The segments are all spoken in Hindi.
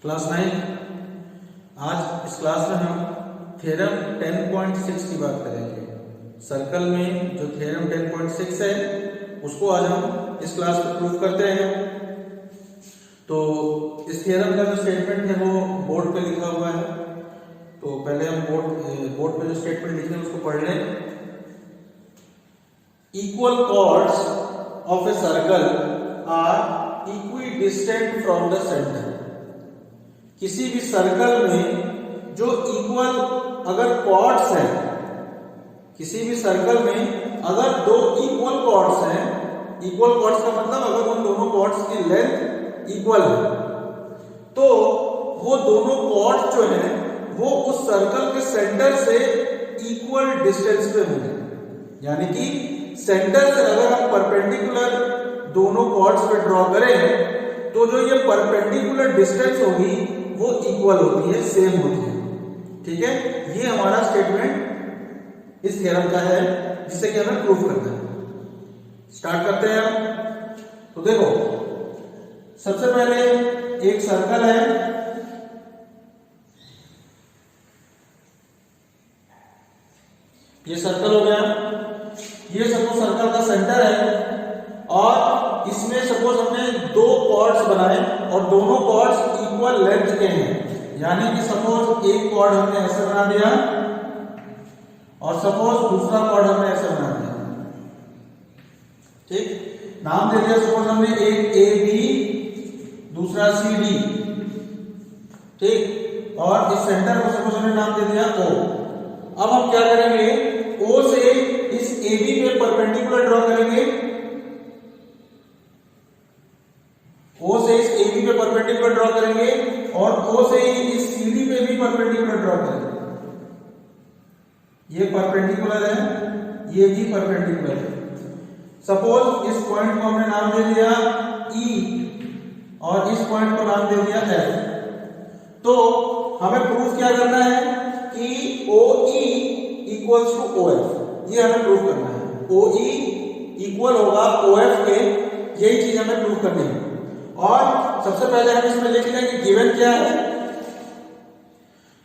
क्लास 9। आज इस क्लास में हम थ्योरम 10.6 की बात करेंगे। सर्कल में जो थ्योरम 10.6 है उसको आज हम इस क्लास में प्रूव करते हैं। तो इस थ्योरम का जो स्टेटमेंट है वो बोर्ड पे लिखा हुआ है। तो पहले हम बोर्ड पे जो स्टेटमेंट लिखे हैं उसको पढ़ लें। Equal chords of a circle are equidistant from the centre. किसी भी सर्कल में जो इक्वल अगर कॉर्ड्स हैं, किसी भी सर्कल में अगर दो इक्वल कॉर्ड्स हैं, इक्वल कॉर्ड्स का मतलब अगर उन दोनों कॉर्ड्स की लेंथ इक्वल है तो वो दोनों कॉर्ड्स जो हैं वो उस सर्कल के सेंटर से इक्वल डिस्टेंस पे होंगे। यानी कि सेंटर से अगर हम परपेंडिकुलर दोनों कॉर्ड्स पे ड्रॉ करें तो जो ये परपेंडिकुलर डिस्टेंस होगी वो इक्वल होती है, सेम होती है। ठीक है, ये हमारा स्टेटमेंट इस थ्योरम का है जिसे कि हमें प्रूफ करना है। स्टार्ट करते हैं हम। तो देखो, सबसे पहले एक सर्कल है, ये सर्कल हो गया। ये सपोज सर्कल का सेंटर है और इसमें सपोज हमने दो कॉर्ड्स बनाए और दोनों कॉर्ड्स इक्वल लेंथ के हैं। यानी कि सपोज एक कॉर्ड हमने ऐसे बना दिया और सपोज दूसरा कॉर्ड हमने ऐसे बना दिया। ठीक, नाम दे दिया सपोज हमने एक ए बी, दूसरा सी डी। ठीक, और इस सेंटर को सपोज हमने नाम दे दिया ओ। अब हम क्या करेंगे, ओ से इस ए बी पे परपेंडिकुलर ड्रॉ करेंगे, ओ से इस ए बी पे परपेंडिकुलर ड्रॉ करेंगे और ओ से इस सी डी पे भी परपेंडिकुलर ड्रॉ करेंगे। ये परपेंडिकुलर है, ये भी परपेंडिकुलर है। सपोज इस पॉइंट को हमने नाम दे दिया ई और इस पॉइंट को नाम दे दिया एफ। तो हमें प्रूफ क्या करना है कि O E equals to O F. ये हमें प्रूफ करना है, ओ ई इक्वल होगा ओ एफ के। यही चीज हमें प्रूफ करनी है। और सबसे पहले हम इसमें लिख लें कि गिवन क्या है।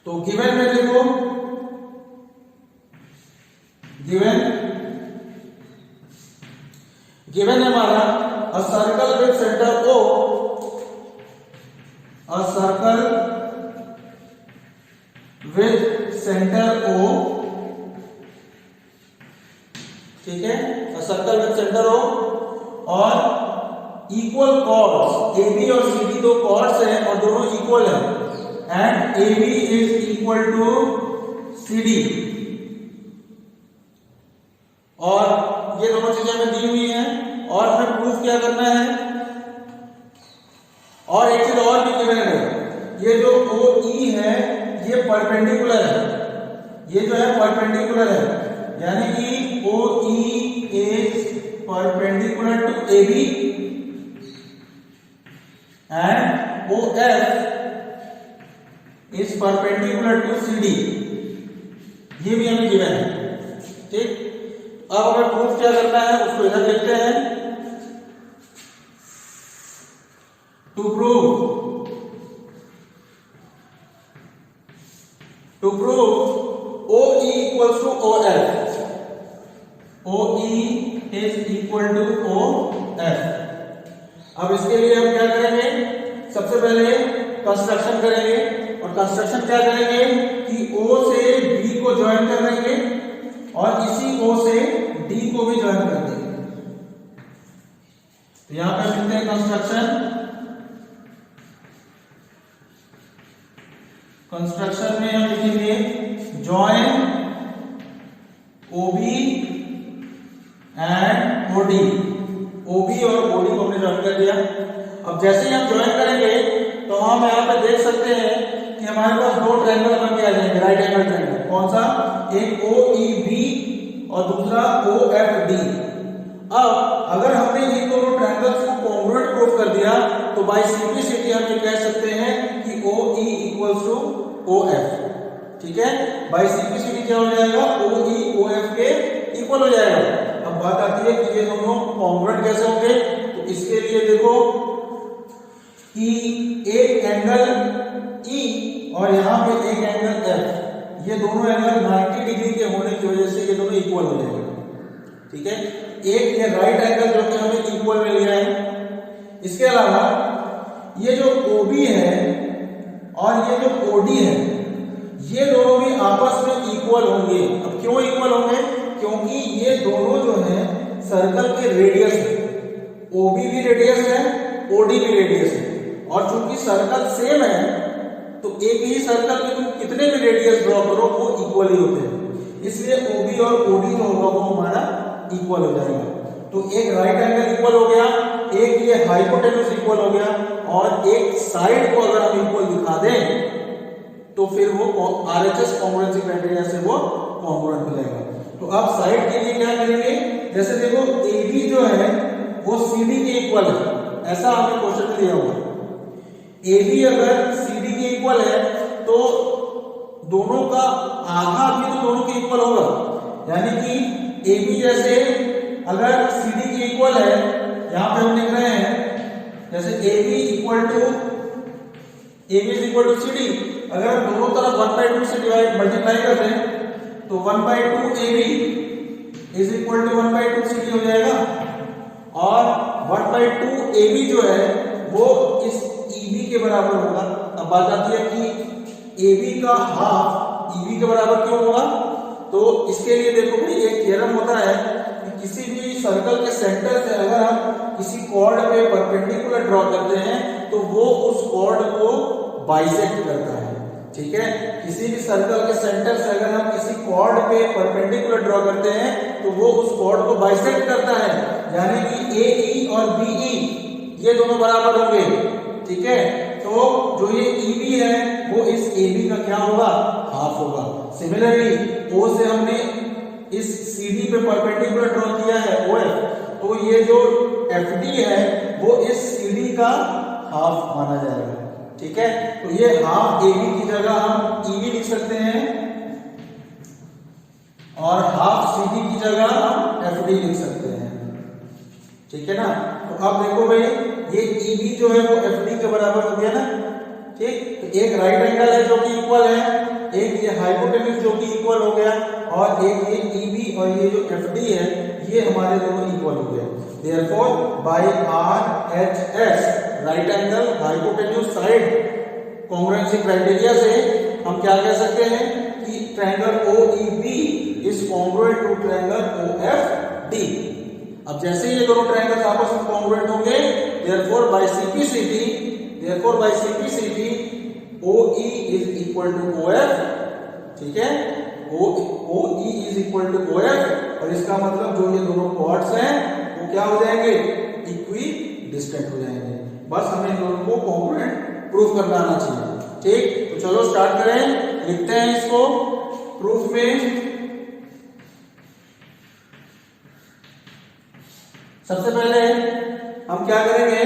तो गिवन में देखो, गिवन है हमारा a circle with centre O, a circle with centre O. ठीक है, a circle with centre O और इक्वल कॉर्ड्स ए बी और सी डी दो कॉर्ड्स हैं और दोनों इक्वल हैं and A B is equal to C D. और ये दोनों चीजें हमें दी हुई हैं और हमें प्रूफ क्या करना है। और एक चीज और भी गिवन है, ये जो ओ ई है ये परपेंडिकुलर है, ये जो है परपेंडिकुलर है। यानी कि O E is perpendicular to A B and OF is perpendicular to CD। ये भी हमें गिवन है। ठीक, अब हमें प्रूफ क्या करना है उसको इधर लिखते हैं। To prove OE equals to OF, OE is equal to OF। अब इसके लिए हम क्या करेंगे, सबसे पहले कंस्ट्रक्शन करेंगे। और कंस्ट्रक्शन क्या करेंगे कि O से B को ज्वाइन कर देंगे और इसी O से D को भी ज्वाइन कर देंगे। तो यहां पर लिखते हैं कंस्ट्रक्शन में हम लिखेंगे join OB and OD। OB और OD को हमने ज्वाइन कर दिया। अब जैसे ही हम ज्वाइन करेंगे तो हम यहाँ पे देख सकते हैं कि हमारे पास दो ट्रायंगल बन के आ जाएंगे, राइट एंगल ट्रायंगल। कौन सा, एक OEB और दूसरा OFD। अब अगर हमने इन दोनों ट्रायंगल्स को कॉन्ग्रुएंट प्रूफ कर दिया तो बाय सिंपलिसिटी हम ये कह सकते हैं कि OE इक्वल्स टू OF। ठीक है, बाय सिंपलिसिटी क्या हो जाएगा, OE OF के इक्वल हो जाएगा। अब बात आती है कि ये दोनों कॉन्ग्रुएंट कैसे होंगे। तो इसके लिए देखो कि एक एंगल और यहाँ पे एक एंगल एफ, ये दोनों एंगल 90 डिग्री के होने की वजह से ये दोनों इक्वल हो जाएंगे। ठीक है, एक ये राइट एंगल जो कि हमें इक्वल में लिया है। इसके अलावा ये जो OB है और ये जो OD है, ये दोनों भी आपस में इक्वल होंगे। अब क्यों इक्वल होंगे? क्योंकि ये दोनों जो है सर्कल के रेडियस है। OB भी रेडियस है, OD भी रेडियस है, और चूंकि सर्कल सेम है तो एक ही सर्कल में तुम कितने भी रेडियस ड्रॉ करो वो इक्वल ही होते हैं। इसलिए OB और OD जो होगा वो हमारा इक्वल हो जाएगा। तो एक राइट एंगल इक्वल हो गया, एक ये हाइपोटेन्यूज इक्वल हो गया, और एक साइड को अगर हम इक्वल दिखा दें तो फिर वो RHS कॉन्ग्रुएंसी क्राइटेरिया से वो कॉन्ग्रुएंट मिलेगा। तो अब साइड के लिए क्या करेंगे? जैसे देखो AB जो है वो CD के इक्वल है, ऐसा हमें क्वेश्चन में दिया हुआ। AB अगर CD के इक्वल है तो दोनों का आधा भी तो दोनों के इक्वल होगा, यानी कि AB जैसे अगर CD के इक्वल है, यहां पे हम लिख रहे हैं जैसे AB इक्वल टू CD, अगर हम दोनों तरफ 1/2 से डिवाइड मल्टीप्लाई कर दें तो 1/2 AB is equal to 1/2 CD हो जाएगा, और 1/2 AB जो है वो इस EB के बराबर होगा। अब बात आती है कि AB का हाफ EB के बराबर क्यों होगा? तो इसके लिए देखो भाई एक थ्योरम होता है कि किसी भी सर्कल के सेंटर से अगर हम किसी कॉर्ड पे परपेंडिकुलर ड्रॉ करते हैं तो वो उस कॉर्ड को बाइसेक्ट करता है। ठीक है, किसी भी सर्कल के सेंटर से अगर हम किसी कॉर्ड पे परपेंडिकुलर ड्रॉ करते हैं तो वो उस कॉर्ड को बाइसेक्ट करता है, यानी कि AE और BE ये दोनों बराबर होंगे। ठीक है, तो जो ये EB है वो इस AB का क्या होगा? हाफ होगा। सिमिलरली O से हमने इस CD पे परपेंडिकुलर ड्रॉ किया है OF, तो ये जो FD है वो इस CD का हाफ माना जाएगा। ठीक है, तो ये हाफ AB की जगह हम EB लिख सकते हैं और हाफ CD की जगह हम FD लिख सकते हैं। ठीक है ना, तो अब देखो भाई ये EB जो है वो FD के बराबर हो गया ना। ठीक, तो एक राइट एंगल है जो कि इक्वल है, एक ये हाइपोटेन्यूज जो कि इक्वल हो गया, और एक ये EB और ये जो FD है ये हमारे दोनों इक्वल हो गए। Therefore by RHS right angle hypotenuse side congruency criteria से हम क्या कह सकते हैं कि triangle OEB is congruent to triangle OFD। अब जैसे ये दोनों ट्रायंगल्स आपस में कॉन्ग्रुएंट होंगे, therefore by CPCT OE is equal to OF। ठीक है, OE is equal to OF, और इसका मतलब जो ये दोनों कॉर्ड्स हैं वो क्या हो जाएंगे? इक्वी डिस्टेंट हो जाएंगे। बस हमें इन दोनों को कॉन्ग्रुएंट प्रूफ करना आना चाहिए। ठीक, तो चलो स्टार्ट करें, लिखते हैं इसको प्रूफ में। सबसे पहले हम क्या करेंगे?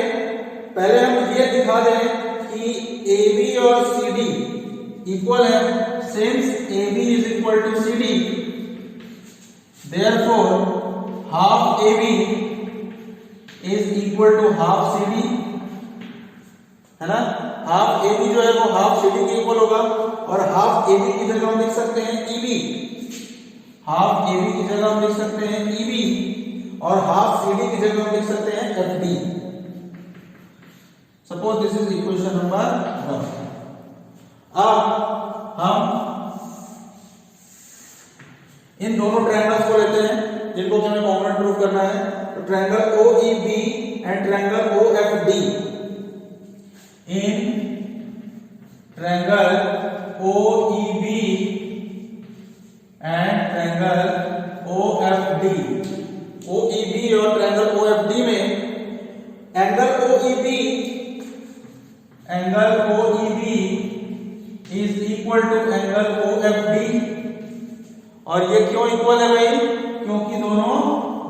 पहले हम ये दिखा दें कि AB और CD इक्वल है। Since AB is equal to CD, therefore half AB is equal to half CD, है ना। हाफ AB जो है वो हाफ CD के इक्वल होगा, और हाफ AB की जगह हम लिख सकते हैं EB, हाफ AB की जगह हम लिख सकते हैं EB, और हाफ CD की जगह हम लिख सकते हैं FD। Suppose this is equation number 1। अब हम इन दोनों ट्रायंगल्स को लेते हैं जिनको हमें कॉन्ग्रुएंट प्रूव करना है। तो triangle OEB and triangle OFD, in triangle OEB and triangle OFD, OEB और ट्रायंगल OFD में angle OEB is equal to angle OFD। और ये क्यों इक्वल है भाई? क्योंकि दोनों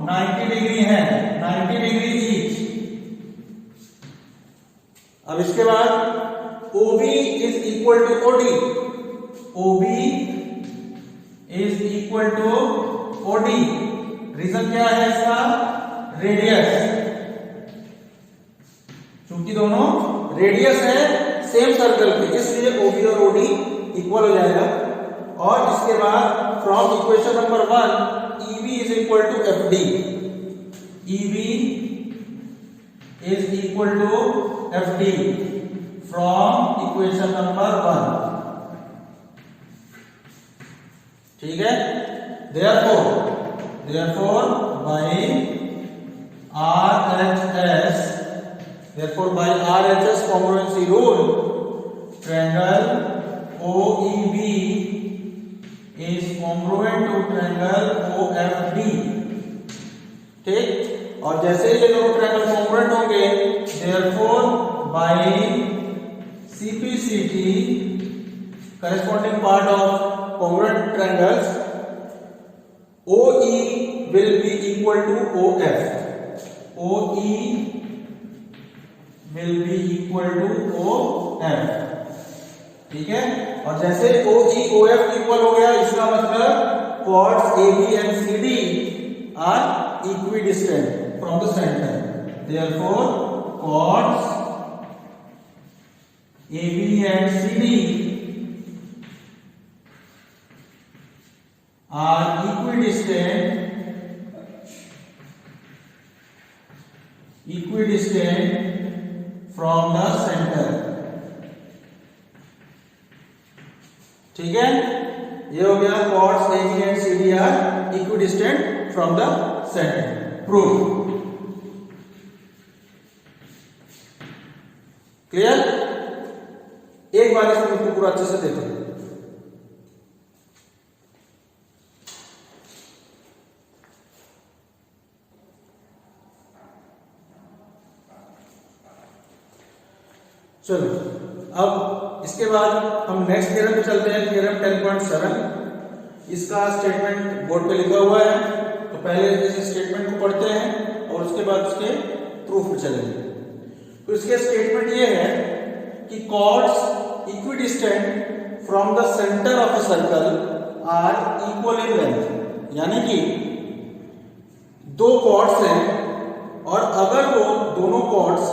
90 डिग्री हैं, 90 डिग्री ईच। अब इसके बाद OB is equal to OD, OB is equal to OD। Reason क्या है इसका? रेडियस, क्योंकि दोनों रेडियस है सेम सर्कल के, इसलिए OB और OD इक्वल हो जाएगा। और इसके बाद from equation number 1 EB is equal to FD, EB is equal to FD from equation number 1। ठीक है, therefore by RHS congruency rule, triangle OEB is congruent to triangle OFD। ठीक, और जैसे ही ये दोनों ट्रायंगल कॉन्ग्रुएंट होंगे, therefore by CPCT corresponding part of congruent triangles, OE will be equal to OF, OE will be equal to OF। ठीक है, और जैसे OE OF इक्वल हो गया, इसका मतलब chords AB and CD are equidistant from the center, therefore chords AB and CD are equidistant from the center। ठीक है, ये हो गया chords AB and CD are equidistant from the center, proof। Clear? एक बार इसको पूरा अच्छे से देखो। चलो, अब इसके बाद हम नेक्स्ट थ्योरम पे चलते हैं, थ्योरम 10.7। इसका स्टेटमेंट बोर्ड पे लिखा हुआ है, तो पहले इस स्टेटमेंट को पढ़ते हैं और उसके बाद उसके प्रूफ पे चलेंगे। तो इसके स्टेटमेंट ये है कि chords equidistant from the center of a circle are equal in length, यानी कि दो chords हैं और अगर वो दोनों chords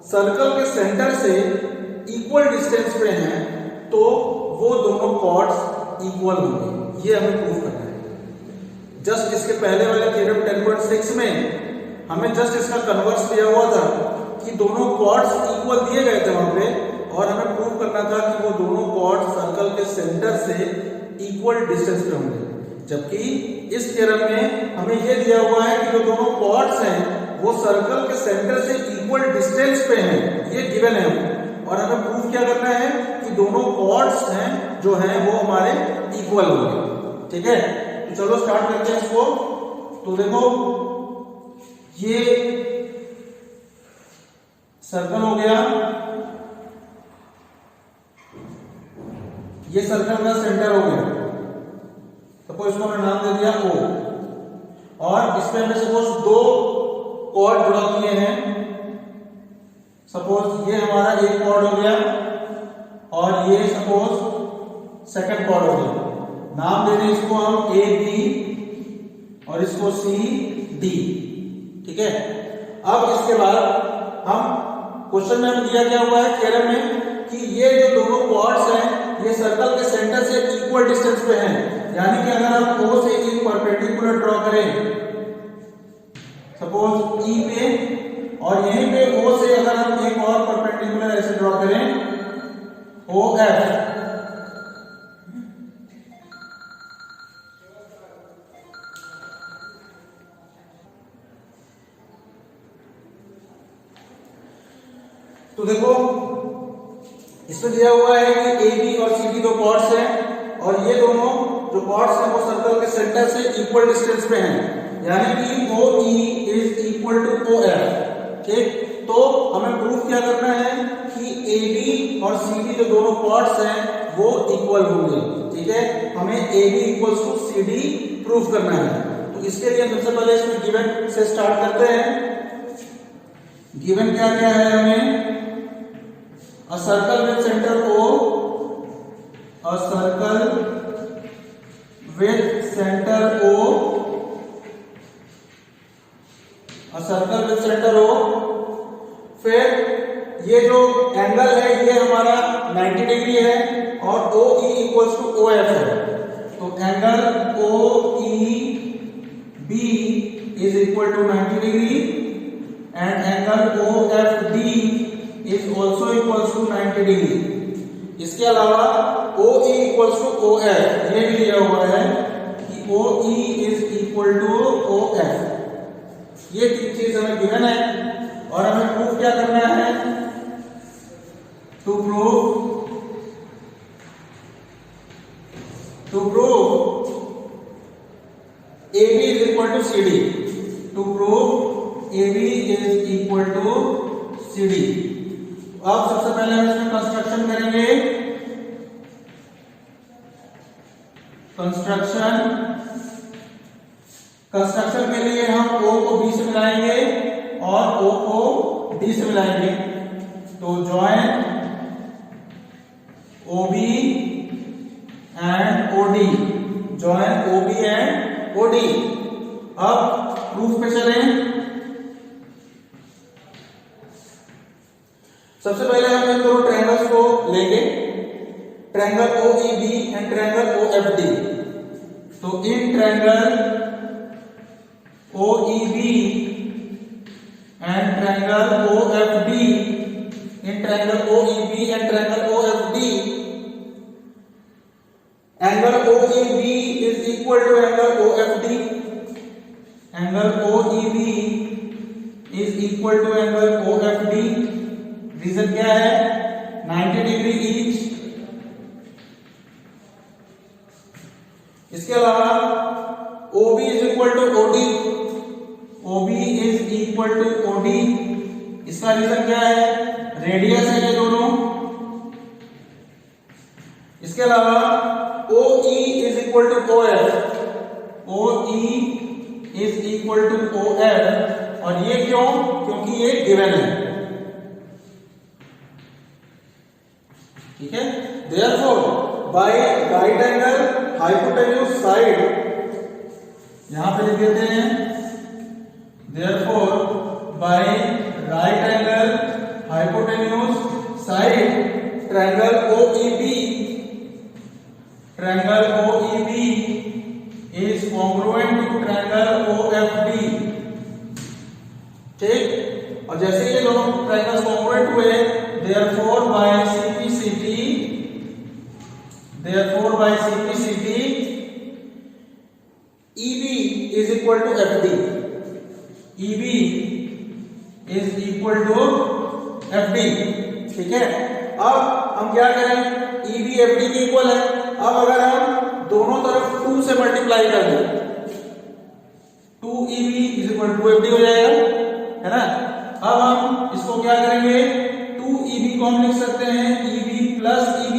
सर्कल के सेंटर से इक्वल डिस्टेंस पे हैं तो वो दोनों chords इक्वल होंगे। ये हमें प्रूफ करना है। जस्ट इसके पहले वाले थ्योरम 10.6 में हमें जस्ट इसका कन्वर्स दिया हुआ था कि दोनों chords इक्वल दिए गए थे वहां पे, और हमें प्रूव करना था कि वो दोनों chords सर्कल के सेंटर से इक्वल डिस्टेंस पे होंगे। जबकि इस थ्योरम में हमें ये दिया हुआ है कि जो दोनों chords हैं वो सर्कल के सेंटर से इक्वल डिस्टेंस पे हैं, ये गिवन है, और हमें प्रूफ क्या करना है कि दोनों chords हैं जो हैं वो हमारे इक्वल होंगे। ठीक है, तो चलो स्टार्ट करते हैं इसको। तो देखो, ये सर्कल हो गया, ये सर्कल का सेंटर हो गया, सपोज इसको हमने नाम दे दिया O, और इसमें हमने सपोज दो कॉर्ड ड्रॉ किए हैं। सपोज ये हमारा एक कॉर्ड हो गया और ये सपोज सेकंड कॉर्ड हो गया। नाम दे दें इसको हम AB और इसको CD। ठीक है, अब इसके बाद हम क्वेश्चन में हम दिया क्या हुआ है थ्योरम में कि ये जो दोनों कॉर्ड्स हैं ये सर्कल के सेंटर से इक्वल डिस्टेंस पे हैं, यानी कि अगर हम O से एक परपेंडिकुलर ड्रॉ करें सपोज E पे, और यहीं पे O से अगर हम एक और परपेंडिकुलर ऐसे ड्रॉ करें OF, तो देखो इसमें दिया हुआ है कि AB और CD दो कॉर्ड्स हैं और ये दोनों जो कॉर्ड्स हैं वो सर्कल के सेंटर से इक्वल डिस्टेंस पे हैं, यानी कि OE is equal to OF। ठीक, तो हमें प्रूफ क्या करना है कि AB और CD जो दोनों कॉर्ड्स हैं वो इक्वल होंगे। ठीक है, हमें AB equals to CD proof करना है। तो इसके लिए सबसे पहले इसमें गिवन से स्टार्ट करते हैं। गिवन क्या क्या है हमें? A circle with center O, a circle with center O, a circle with center O। फिर ये जो एंगल है ये हमारा डिग्री है और OE इक्वल्स टू OF है, तो angle OEB is equal to 90 degree and angle OFD is also equals to 90 degree. इसके अलावा OE इक्वल्स टू OF ये भी दिया हुआ है कि OE is equal to OF। ये तीन चीज हमें गिवन है और हमें प्रूफ क्या करना है? To prove AB is equal to CD, to prove AB is equal to CD। अब सबसे पहले हम इसमें कंस्ट्रक्शन करेंगे। कंस्ट्रक्शन के लिए हम O को B से मिलाएंगे और O को D से मिलाएंगे, तो join OB and OD, join OB and OD। अब प्रूफ पे चलें। सबसे पहले हम इन दोनों ट्रायंगल्स को लेंगे, triangle OEB and triangle OFD। तो इन triangle OEB and triangle OFD, in triangle OEB and triangle OFD, angle OEB is equal to angle OFD, angle OEB is equal to angle OFD। Reason क्या है? 90 डिग्री ईच। इसके अलावा OB is equal to OD, OB is equal to OD। इसका रीजन क्या है? रेडियस है ये दोनों। इसके अलावा OE is equal to OF, OE is equal to OF, और ये क्यों? क्योंकि ये गिवन है, ठीक है। Therefore, by right angle hypotenuse side, यहां पे लिख देते हैं, therefore by right angle hypotenuse side triangle OEB is congruent to triangle OFD, ठीक। और जैसे ये दोनों ट्रायंगल्स कॉन्ग्रुएंट हुए, therefore by CPCT EB is equal to FD, EB is equal to FD, ठीक है। अब हम क्या करें? EB FD के इक्वल है। अब अगर हम दोनों तरफ 2 से मल्टीप्लाई कर दें, 2EB is equal to 2FD हो जाएगा, है ना। अब हम इसको क्या करेंगे? 2EB को हम लिख सकते हैं EB प्लस EB,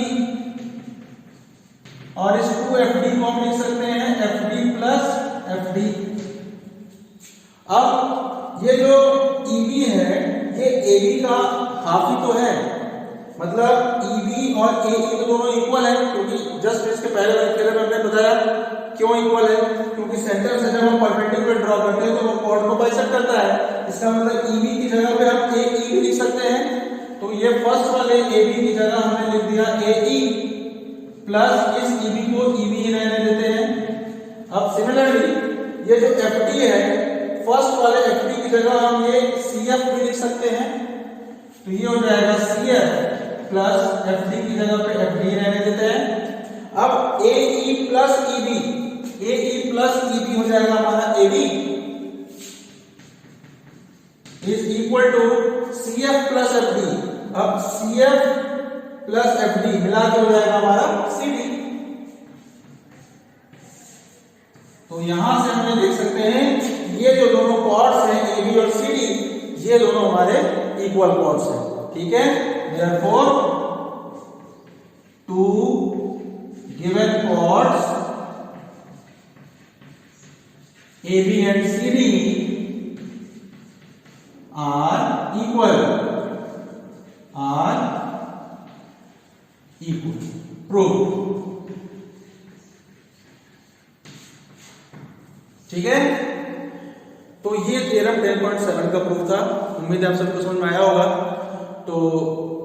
और इस 2FD को हम लिख सकते हैं FD प्लस FD। अब ये जो EB है ये AB का हाफ ही तो है, मतलब EB और AE तो दोनों इक्वल है, क्योंकि जस्ट इसके पहले लेक्चर में हमने बताया क्यों इक्वल है, क्योंकि सेंटर से जब हम परपेंडिकुलर ड्रॉ करते हैं तो वो कॉर्ड को बाइसेक्ट करता है। इसका मतलब EB की जगह पे हम AE भी लिख सकते हैं, तो ये फर्स्ट वाले AB की जगह हमने लिख दिया AE प्लस इस EB को EB ही रहने देते हैं। अब सिमिलरली ये जो FD है, फर्स्ट वाले FD की जगह हम ये CF भी लिख सकते हैं, तो ये हो जाएगा CF प्लस FD की जगह पे FD रहने देते हैं। अब AE प्लस EB हो जाएगा हमारा AB is equal to CF plus FD। अब CF प्लस FD मिला के हो जाएगा हमारा CD। तो यहां से हम देख सकते हैं ये जो दोनों कॉर्ड्स हैं AB और CD, ये दोनों हमारे इक्वल कॉर्ड्स हैं, ठीक है। Therefore, two given chords AB and CD are equal. Proof. ठीक है, तो ये थ्योरम 10.7 का प्रूफ था। उम्मीद है आप सबको समझ में आया होगा। तो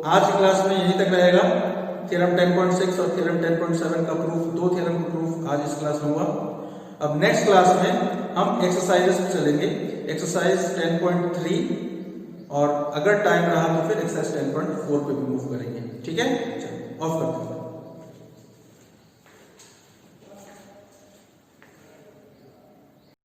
आज की क्लास में यहीं तक रहेगा। थ्योरम 10.6 और थ्योरम 10.7 का प्रूफ, दो थ्योरम का प्रूफ आज इस क्लास में हुआ। अब नेक्स्ट क्लास में हम एक्सरसाइजेस पे चलेंगे, एक्सरसाइज 10.3 और अगर टाइम रहा तो फिर एक्सरसाइज 10.4 पे भी मूव करेंगे। ठीक है, चलो ऑफ करते हैं।